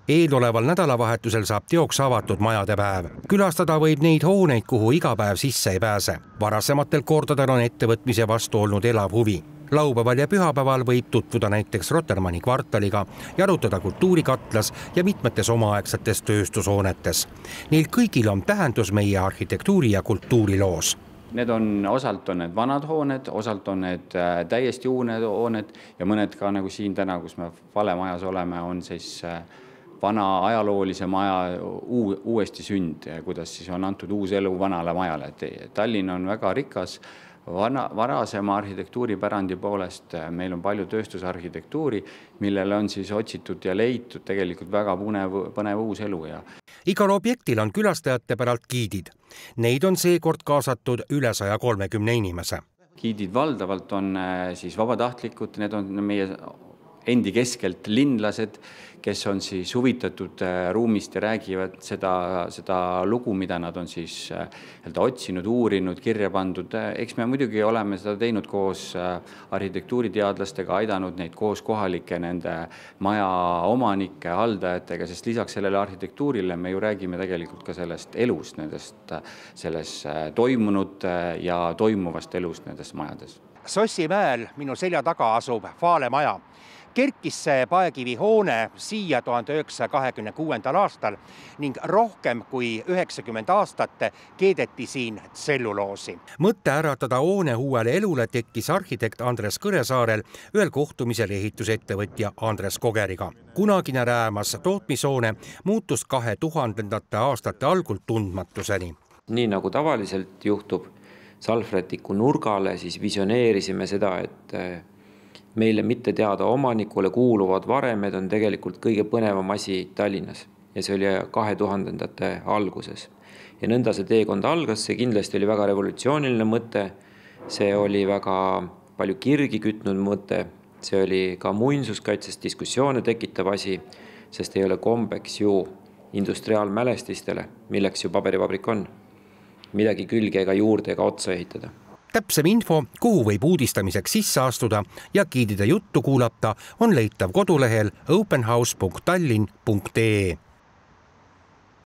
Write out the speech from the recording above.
Eeloleval nädalavahetusel saab teoks avatud majade päev. Külastada võib neid hooneid, kuhu iga päev sisse ei pääse. Varasematel kordadel on ettevõtmise vastu olnud elav huvi. Laupäeval ja pühapäeval võib tutvuda näiteks Rotermanni kvartaliga, jalutada kultuurikatlas ja mitmetes omaaegsetes tööstushoonetes. Neil kõigil on tähendus meie arhitektuuri ja kultuuriloos. Osalt on need vanad hooned, osalt on need täiesti uued hooned ja mõned ka nagu siin täna, kus me Valemajas oleme, on siis vana ajaloolise maja uuesti sünd, kuidas siis on antud uus elu vanale majale. Tallinn on väga rikas varasema arhitektuuripärandi poolest. Meil on palju tööstusarhitektuuri, millele on siis otsitud ja leitud tegelikult väga põnev uus elu. Igal objektil on külastajate päralt giidid. Neid on seekord kaasatud üle 130 inimese. Giidid valdavalt on siis vabatahtlikud, need on meie endi keskelt linlased, kes on siis huvitatud ruumist ja räägivad seda lugu, mida nad on siis otsinud, uurinud, kirja pandud. Eks me muidugi oleme seda teinud koos arhitektuuriteadlastega, aidanud neid koos kohalike nende maja omanike, haldajatega, sest lisaks sellele arhitektuurile me ju räägime tegelikult ka sellest elust, selles toimunud ja toimuvast elust nendes majades. Sossimäel minu selja taga asub Vaale maja. Kerkis see paekivi hoone siia 1926. aastal ning rohkem kui 90 aastat keedeti siin tselluloosi. Mõtte äratada hoone uuele elule tekkis arhitekt Andres Kõresaarel ühel kohtumisel ehitusettevõtja Andres Kogeriga. Kunagine räämas tootmishoone muutus 2000. aastate algul tundmatuseni. Nii nagu tavaliselt juhtub Salvrätiku nurgale, siis visioneerisime seda, et meile mitte teada omanikule kuuluvad varemed on tegelikult kõige põnevam asi Tallinnas ja see oli 2000. alguses. Ja nõnda see teekond algas, see kindlasti oli väga revolutsiooniline mõte, see oli väga palju kirgi kütnud mõte, see oli ka muinsuskaitses diskussioone tekitav asi, sest ei ole kombeks ju industriaalmälestistele, milleks ju paberivabrik on, midagi külge ega juurde ega otsa ehitada. Täpsem info, kuhu võib uudistamiseks sisse astuda ja giidide juttu kuulata, on leitav kodulehel openhouse.tallinn.ee.